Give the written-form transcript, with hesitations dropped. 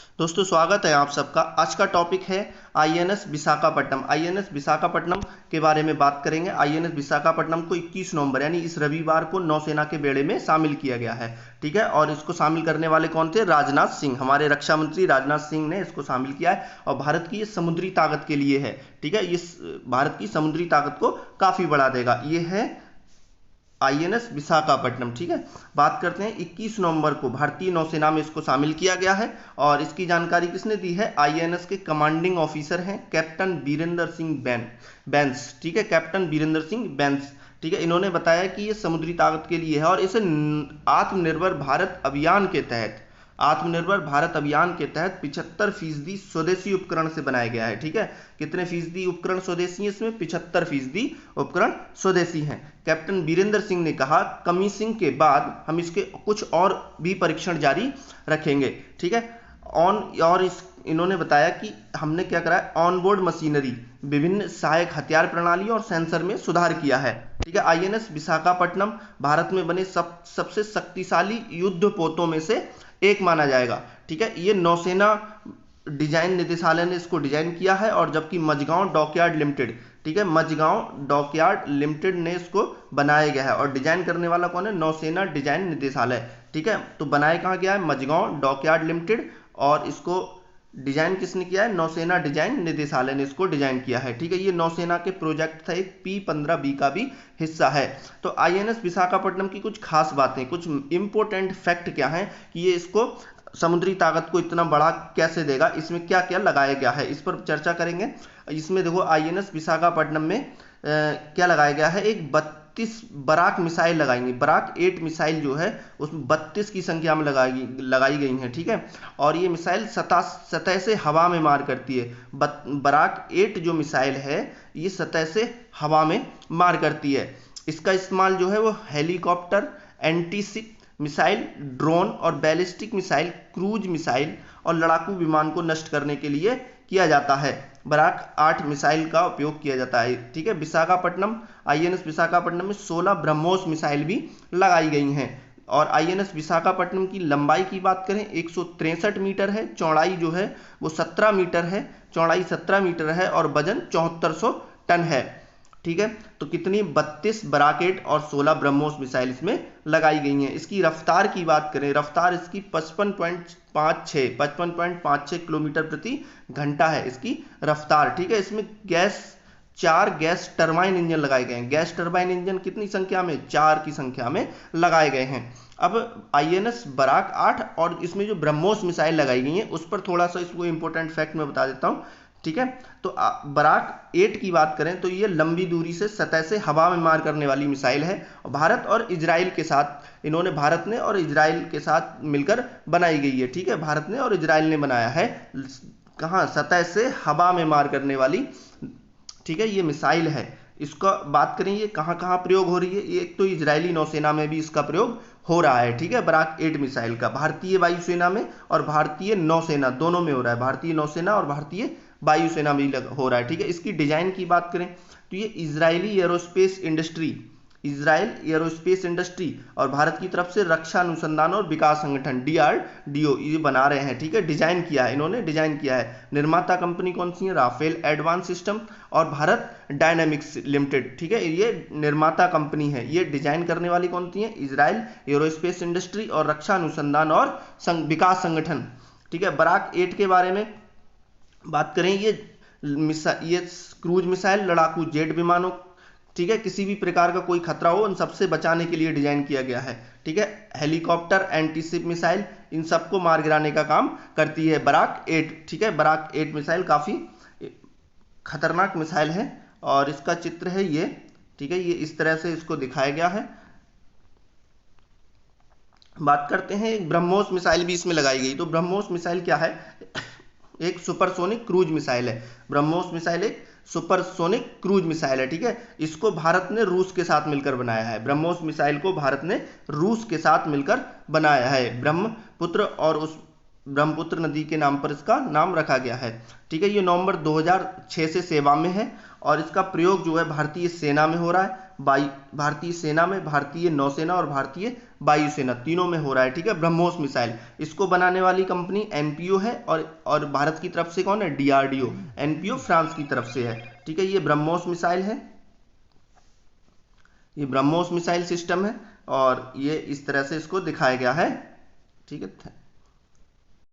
दोस्तों स्वागत है आप सबका। आज का टॉपिक है आईएनएस विशाखापट्टनम। आईएनएस विशाखापट्टनम के बारे में बात करेंगे। आईएनएस विशाखापट्टनम को 21 नवंबर यानी इस रविवार को नौसेना के बेड़े में शामिल किया गया है। ठीक है, और इसको शामिल करने वाले कौन थे? राजनाथ सिंह, हमारे रक्षा मंत्री राजनाथ सिंह ने इसको शामिल किया है। और भारत की ये समुद्री ताकत के लिए है। ठीक है, ये भारत की समुद्री ताकत को काफी बढ़ा देगा। ये है आईएनएस विशाखापट्टनम। ठीक है, बात करते हैं 21 नवंबर को भारतीय नौसेना में इसको शामिल किया गया है। और इसकी जानकारी किसने दी है? आईएनएस के कमांडिंग ऑफिसर हैं कैप्टन बीरेंद्र सिंह बैंस। ठीक है, कैप्टन बीरेंद्र सिंह बैंस। ठीक है, इन्होंने बताया कि ये समुद्री ताकत के लिए है और इसे आत्मनिर्भर भारत अभियान के तहत 75% स्वदेशी उपकरण से बनाया गया है। ठीक है, कितने फीसदी उपकरण स्वदेशी हैं? इसमें 75% उपकरण स्वदेशी हैं। कैप्टन बीरेंद्र सिंह ने कहा कमीशनिंग के बाद हम इसके कुछ और भी परीक्षण जारी रखेंगे। ठीक है, इन्होंने बताया कि हमने क्या करा है, ऑनबोर्ड मशीनरी, विभिन्न सहायक हथियार प्रणाली और सेंसर में सुधार किया है। ठीक है, आईएनएस विशाखापट्टनम भारत में बने सबसे शक्तिशाली युद्धपोतों में से एक माना जाएगा। ठीक है, ये नौसेना डिजाइन निदेशालय ने इसको डिजाइन किया है और जबकि मझगांव डॉकयार्ड लिमिटेड, ठीक है, मझगांव डॉकयार्ड लिमिटेड ने इसको बनाया गया है। और डिजाइन करने वाला कौन है? नौसेना डिजाइन निदेशालय। ठीक है, तो बनाया कहाँ गया है? Mazagaon dockyard limited. और इसको डिजाइन किसने किया है? नौसेना डिजाइन निदेशालय ने इसको डिजाइन किया है। ठीक है, ये नौसेना के प्रोजेक्ट था, एक P-15B का भी हिस्सा है। तो आईएनएस विशाखापट्टनम की कुछ खास बातें, कुछ इंपोर्टेंट फैक्ट क्या है कि ये इसको समुद्री ताकत को इतना बड़ा कैसे देगा, इसमें क्या क्या लगाया गया है, इस पर चर्चा करेंगे। इसमें देखो आईएनएस विशाखापट्टनम में क्या लगाया गया है? एक 32 बराक मिसाइल लगाएंगे। बराक 8 मिसाइल जो है उसमें 32 की संख्या में लगाई गई हैं। ठीक है, और ये मिसाइल सतह से हवा में मार करती है। बराक 8 जो मिसाइल है ये सतह से हवा में मार करती है। इसका इस्तेमाल जो है वो हेलीकॉप्टर, एंटीशिप मिसाइल, ड्रोन और बैलिस्टिक मिसाइल, क्रूज मिसाइल और लड़ाकू विमान को नष्ट करने के लिए किया जाता है। बराक 8 मिसाइल का उपयोग किया जाता है। ठीक है, आईएनएस विशाखापट्टनम में 16 ब्रह्मोस मिसाइल भी लगाई गई हैं। और आईएनएस विशाखापट्टनम की लंबाई की बात करें 163 मीटर है, चौड़ाई जो है वो 17 मीटर है, चौड़ाई 17 मीटर है और वजन 7400 टन है। ठीक है, तो कितनी? 32 बराकेट और 16 ब्रह्मोस मिसाइल इसमें लगाई गई हैं। इसकी रफ्तार की बात करें, रफ्तार इसकी 55.56 किलोमीटर प्रति घंटा है इसकी रफ्तार। ठीक है, इसमें 4 गैस टरबाइन इंजन लगाए गए हैं। गैस टरबाइन इंजन कितनी संख्या में? 4 की संख्या में लगाए गए हैं। अब आईएनएस बराक 8 और इसमें जो ब्रह्मोस मिसाइल लगाई गई हैं उस पर थोड़ा सा इसको इंपॉर्टेंट फैक्ट मैं बता देता हूं। ठीक है, तो बराक 8 की बात करें तो ये लंबी दूरी से सतह से हवा में मार करने वाली मिसाइल है। भारत और इजराइल के साथ भारत ने और इजराइल के साथ मिलकर बनाई गई है। ठीक है, भारत ने और इजराइल ने बनाया है। कहां? सतह से हवा में मार करने वाली, ठीक है, ये मिसाइल है। इसका बात करें ये कहां कहां प्रयोग हो रही है? ये एक तो इजरायली नौसेना में भी इसका प्रयोग हो रहा है। ठीक है, बराक 8 मिसाइल का भारतीय वायुसेना में और भारतीय नौसेना दोनों में हो रहा है। भारतीय नौसेना और भारतीय वायुसेना में हो रहा है। ठीक है, इसकी डिजाइन की बात करें तो ये इजराइल एरोस्पेस इंडस्ट्री और भारत की तरफ से रक्षा अनुसंधान और विकास संगठन DRDO ये बना रहे हैं। ठीक है, डिजाइन किया है, इन्होंने डिजाइन किया है। निर्माता कंपनी कौन सी है? राफेल एडवांस सिस्टम और भारत डायनामिक्स लिमिटेड। ठीक है, ये निर्माता कंपनी है। ये डिजाइन करने वाली कौन सी है? इजराइल एरोस्पेस इंडस्ट्री और रक्षा अनुसंधान और विकास संगठन। ठीक है, बराक 8 के बारे में बात करें, ये क्रूज मिसाइल, लड़ाकू जेट विमानों, ठीक है, किसी भी प्रकार का कोई खतरा हो उन सबसे बचाने के लिए डिजाइन किया गया है। ठीक है, हेलीकॉप्टर, एंटीशिप मिसाइल, इन सबको मार गिराने का काम करती है बराक 8। ठीक है, बराक 8 मिसाइल काफी खतरनाक मिसाइल है और इसका चित्र है ये। ठीक है, ये इस तरह से इसको दिखाया गया है। बात करते हैं, एक ब्रह्मोस मिसाइल भी इसमें लगाई गई। तो ब्रह्मोस मिसाइल क्या है? एक सुपरसोनिक क्रूज मिसाइल है। ब्रह्मोस मिसाइल एक सुपरसोनिक क्रूज मिसाइल है। ठीक है, इसको भारत ने रूस के साथ मिलकर बनाया है। ब्रह्मोस मिसाइल को भारत ने रूस के साथ मिलकर बनाया है। ब्रह्मपुत्र और उस ब्रह्मपुत्र नदी के नाम पर इसका नाम रखा गया है। ठीक है, ये नवंबर 2006 से सेवा में है और इसका प्रयोग जो है भारतीय सेना में हो रहा है, भारतीय सेना में, भारतीय नौसेना और भारतीय वायुसेना तीनों में हो रहा है, ठीक है। ब्रह्मोस मिसाइल, इसको बनाने वाली कंपनी एनपीओ है, और भारत की तरफ से कौन है, डीआरडीओ। एनपीओ फ्रांस की तरफ से है, ठीक है। ये ब्रह्मोस मिसाइल है, ये ब्रह्मोस मिसाइल सिस्टम है, और ये इस तरह से इसको दिखाया गया है, ठीक है।